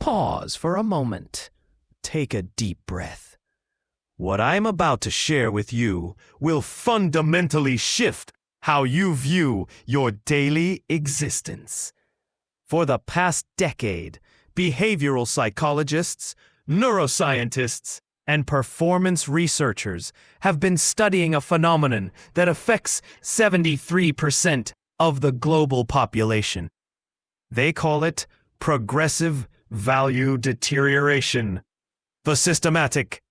Pause for a moment. Take a deep breath. What I'm about to share with you will fundamentally shift how you view your daily existence. For the past decade, behavioral psychologists, neuroscientists, and performance researchers have been studying a phenomenon that affects 73% of the global population. They call it progressive value deterioration. The systematic,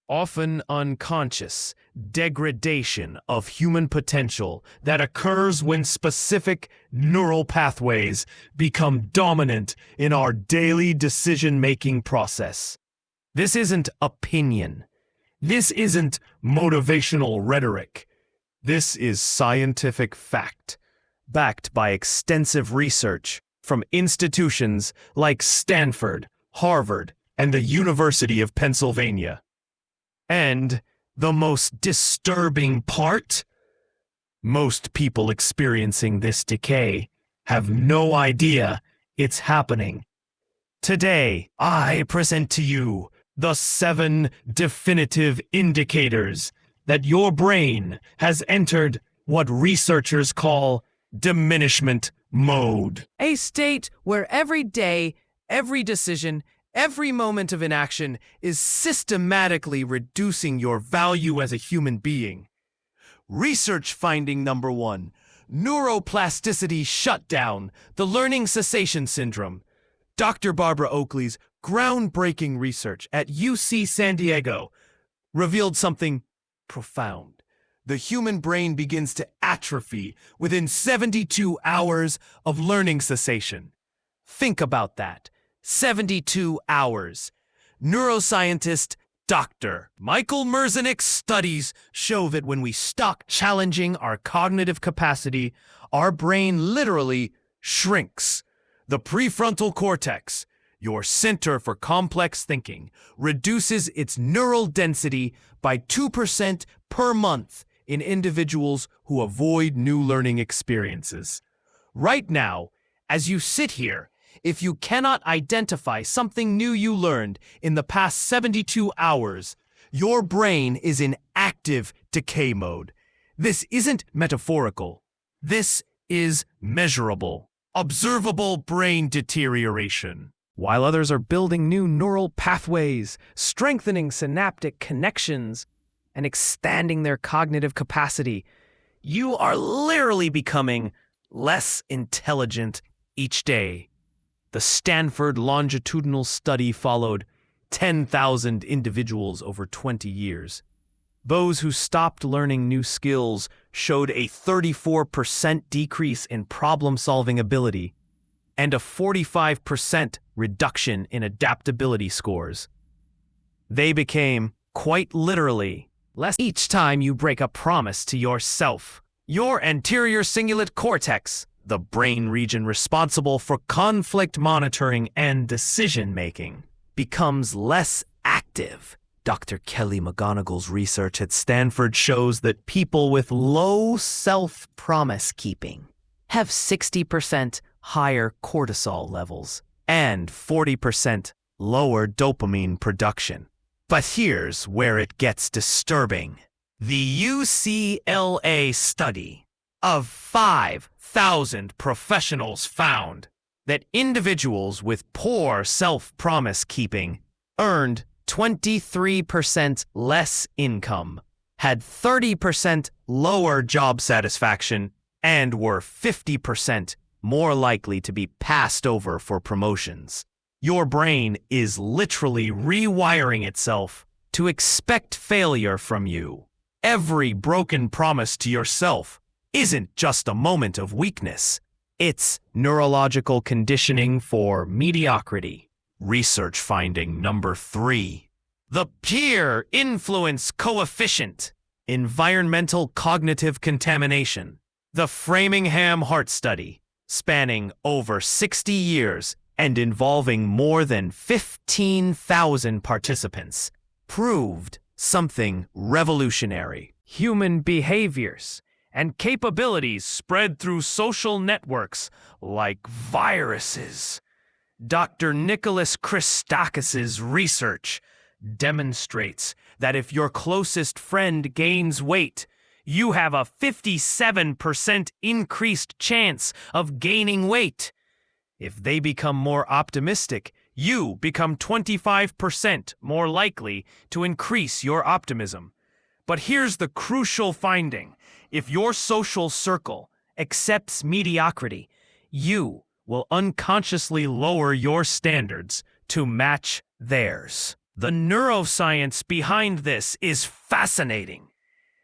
often unconscious, degradation of human potential that occurs when specific neural pathways become dominant in our daily decision-making process. This isn't opinion. This isn't motivational rhetoric. This is scientific fact, backed by extensive research from institutions like Stanford, Harvard, and the University of Pennsylvania. And the most disturbing part? Most people experiencing this decay have no idea it's happening. Today, I present to you the 7 definitive indicators that your brain has entered what researchers call diminishment mode. A state where every day, every decision, every moment of inaction is systematically reducing your value as a human being. Research finding number 1, neuroplasticity shutdown, the learning cessation syndrome. Dr. Barbara Oakley's groundbreaking research at UC San Diego revealed something profound. The human brain begins to atrophy within 72 hours of learning cessation. Think about that. 72 hours. Neuroscientist Dr. Michael Merzenich's studies show that when we stop challenging our cognitive capacity, our brain literally shrinks. The prefrontal cortex, your center for complex thinking, reduces its neural density by 2% per month in individuals who avoid new learning experiences. Right now, as you sit here, if you cannot identify something new you learned in the past 72 hours, your brain is in active decay mode. This isn't metaphorical. This is measurable, observable brain deterioration. While others are building new neural pathways, strengthening synaptic connections, and expanding their cognitive capacity, you are literally becoming less intelligent each day. The Stanford longitudinal study followed 10,000 individuals over 20 years. Those who stopped learning new skills showed a 34% decrease in problem-solving ability and a 45% reduction in adaptability scores. They became, quite literally, less each time you break a promise to yourself. Your anterior cingulate cortex, the brain region responsible for conflict monitoring and decision-making, becomes less active. Dr. Kelly McGonigal's research at Stanford shows that people with low self-promise keeping have 60% higher cortisol levels and 40% lower dopamine production. But here's where it gets disturbing. The UCLA study of 5,000 professionals found that individuals with poor self-promise keeping earned 23% less income, had 30% lower job satisfaction, and were 50% more likely to be passed over for promotions. Your brain is literally rewiring itself to expect failure from you. Every broken promise to yourself isn't just a moment of weakness. It's neurological conditioning for mediocrity. Research finding number 3. The peer influence coefficient. Environmental cognitive contamination. The Framingham Heart Study, spanning over 60 years and involving more than 15,000 participants, proved something revolutionary. Human behaviors and capabilities spread through social networks like viruses. Dr. Nicholas Christakis's research demonstrates that if your closest friend gains weight, you have a 57% increased chance of gaining weight. If they become more optimistic, you become 25% more likely to increase your optimism. But here's the crucial finding. If your social circle accepts mediocrity, you will unconsciously lower your standards to match theirs. The neuroscience behind this is fascinating.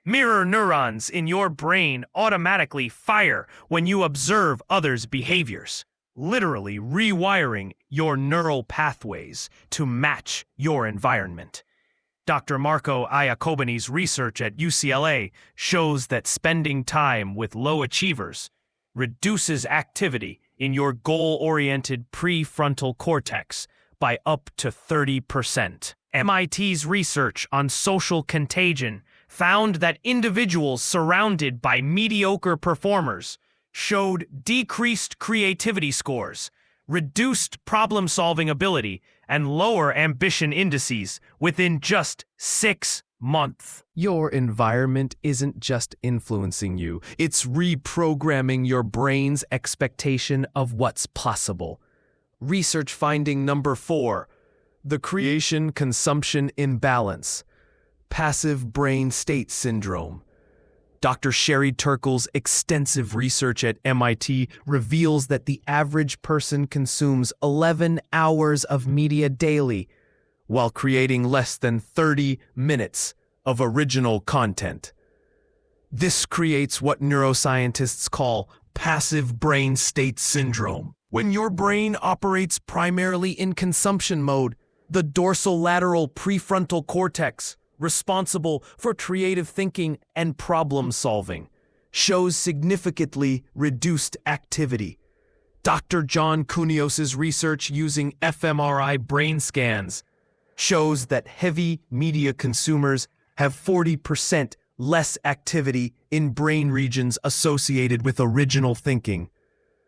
Mirror neurons in your brain automatically fire when you observe others' behaviors, literally rewiring your neural pathways to match your environment. Dr. Marco Iacobini's research at UCLA shows that spending time with low achievers reduces activity in your goal-oriented prefrontal cortex by up to 30%. MIT's research on social contagion found that individuals surrounded by mediocre performers showed decreased creativity scores, reduced problem-solving ability, and lower ambition indices within just 6 months. Your environment isn't just influencing you, it's reprogramming your brain's expectation of what's possible. Research finding number 4, the creation-consumption imbalance, passive brain state syndrome. Dr. Sherry Turkle's extensive research at MIT reveals that the average person consumes 11 hours of media daily, while creating less than 30 minutes of original content. This creates what neuroscientists call passive brain state syndrome. When your brain operates primarily in consumption mode, the dorsolateral prefrontal cortex, responsible for creative thinking and problem solving, shows significantly reduced activity. Dr. John Kunios's research using fMRI brain scans shows that heavy media consumers have 40% less activity in brain regions associated with original thinking.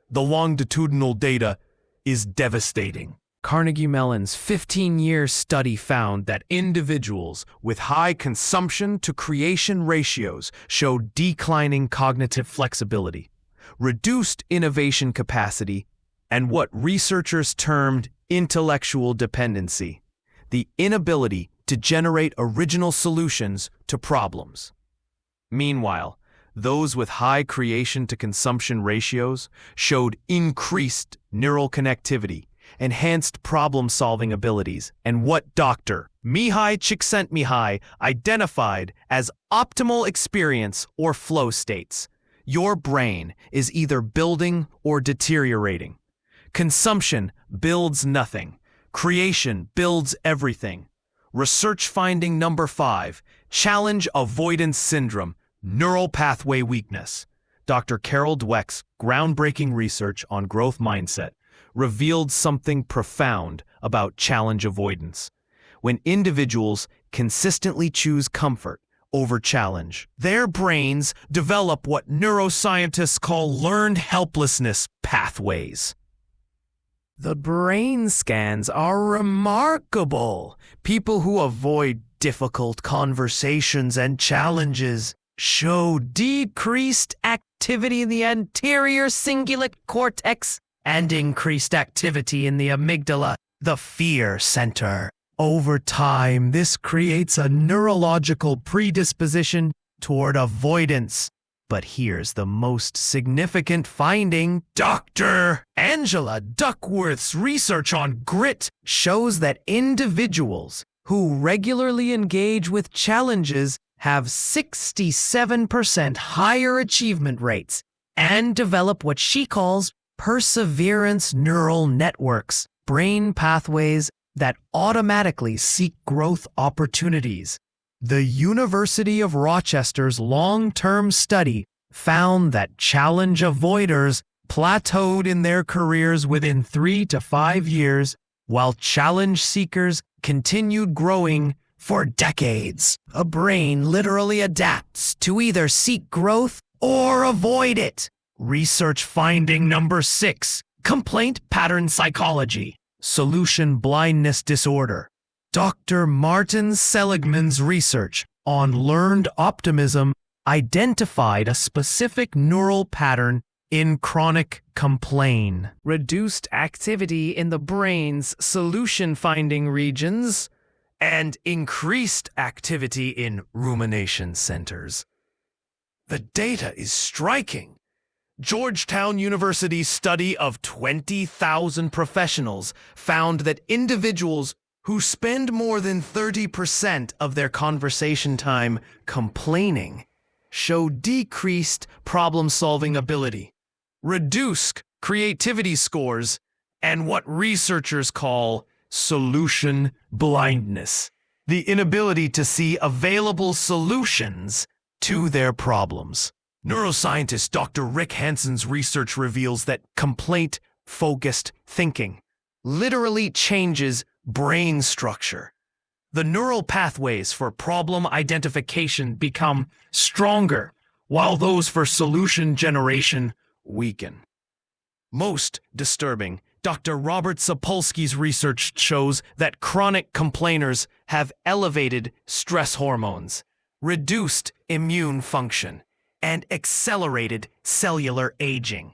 The longitudinal data is devastating. Carnegie Mellon's 15-year study found that individuals with high consumption to creation ratios showed declining cognitive flexibility, reduced innovation capacity, and what researchers termed intellectual dependency, the inability to generate original solutions to problems. Meanwhile, those with high creation to consumption ratios showed increased neural connectivity, enhanced problem-solving abilities, and what Dr. Mihai Csikszentmihalyi identified as optimal experience or flow states. Your brain is either building or deteriorating. Consumption builds nothing. Creation builds everything. Research finding number 5, challenge avoidance syndrome, neural pathway weakness. Dr. Carol Dweck's groundbreaking research on growth mindset revealed something profound about challenge avoidance. When individuals consistently choose comfort over challenge, their brains develop what neuroscientists call learned helplessness pathways. The brain scans are remarkable. People who avoid difficult conversations and challenges show decreased activity in the anterior cingulate cortex and increased activity in the amygdala, the fear center. Over time, this creates a neurological predisposition toward avoidance. But here's the most significant finding. Dr. Angela Duckworth's research on grit shows that individuals who regularly engage with challenges have 67% higher achievement rates and develop what she calls perseverance neural networks, brain pathways that automatically seek growth opportunities. The University of Rochester's long-term study found that challenge avoiders plateaued in their careers within 3 to 5 years, while challenge seekers continued growing for decades. A brain literally adapts to either seek growth or avoid it. Research finding number 6, Complaint pattern psychology. Solution blindness disorder. Dr. Martin Seligman's research on learned optimism identified a specific neural pattern in chronic complaint. Reduced activity in the brain's solution-finding regions and increased activity in rumination centers. The data is striking. Georgetown University's study of 20,000 professionals found that individuals who spend more than 30% of their conversation time complaining show decreased problem-solving ability, reduced creativity scores, and what researchers call solution blindness, the inability to see available solutions to their problems. Neuroscientist Dr. Rick Hanson's research reveals that complaint-focused thinking literally changes brain structure. The neural pathways for problem identification become stronger, while those for solution generation weaken. Most disturbing, Dr. Robert Sapolsky's research shows that chronic complainers have elevated stress hormones, reduced immune function, and accelerated cellular aging.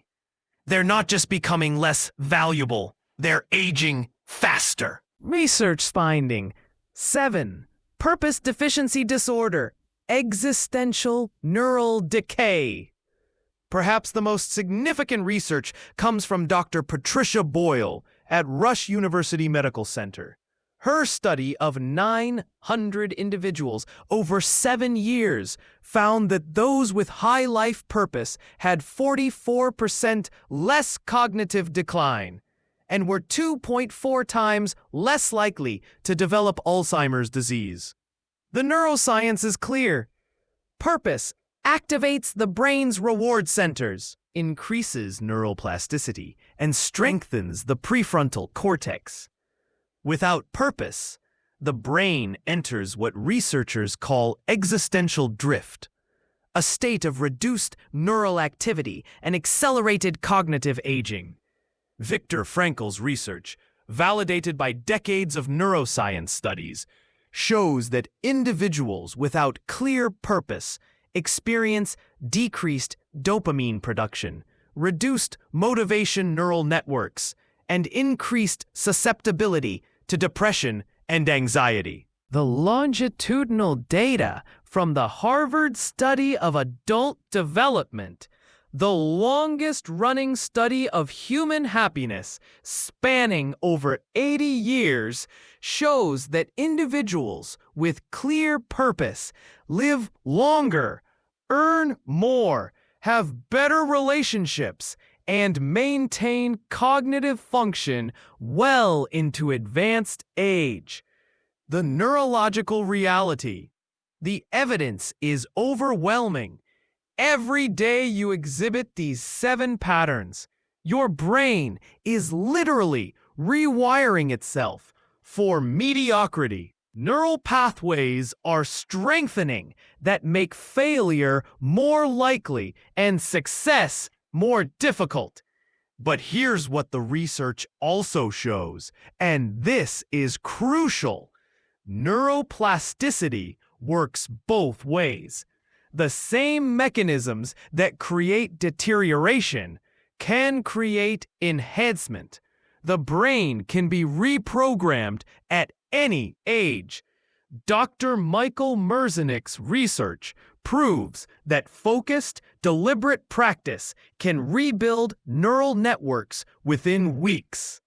They're not just becoming less valuable, they're aging faster. Research finding 7. Purpose deficiency disorder. Existential neural decay. Perhaps the most significant research comes from Dr. Patricia Boyle at Rush University Medical Center. Her study of 900 individuals over 7 years found that those with high life purpose had 44% less cognitive decline and were 2.4 times less likely to develop Alzheimer's disease. The neuroscience is clear. Purpose activates the brain's reward centers, increases neuroplasticity, and strengthens the prefrontal cortex. Without purpose, the brain enters what researchers call existential drift, a state of reduced neural activity and accelerated cognitive aging. Viktor Frankl's research, validated by decades of neuroscience studies, shows that individuals without clear purpose experience decreased dopamine production, reduced motivation neural networks, and increased susceptibility to depression and anxiety. The longitudinal data from the Harvard Study of Adult Development, the longest-running study of human happiness spanning over 80 years, shows that individuals with clear purpose live longer, earn more, have better relationships, and maintain cognitive function well into advanced age. The neurological reality. The evidence is overwhelming. Every day you exhibit these 7 patterns, your brain is literally rewiring itself for mediocrity. Neural pathways are strengthening that make failure more likely and success more difficult. But here's what the research also shows, and this is crucial. Neuroplasticity works both ways. The same mechanisms that create deterioration can create enhancement. The brain can be reprogrammed at any age. Dr. Michael Merzenich's research proves that focused, deliberate practice can rebuild neural networks within weeks.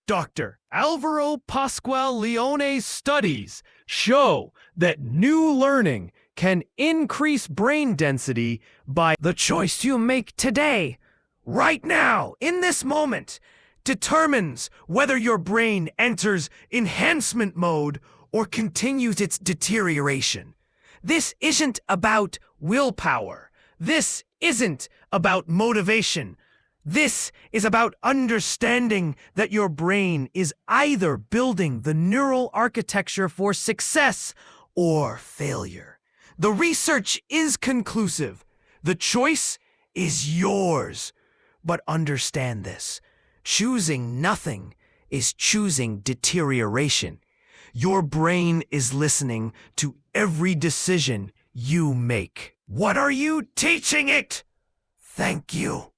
Dr. Alvaro Pascual Leone's studies show that new learning can increase brain density by the choice you make today, right now, in this moment, determines whether your brain enters enhancement mode or continues its deterioration. This isn't about willpower. This isn't about motivation. This is about understanding that your brain is either building the neural architecture for success or failure. The research is conclusive. The choice is yours. But understand this. Choosing nothing is choosing deterioration. Your brain is listening to every decision you make. What are you teaching it? Thank you.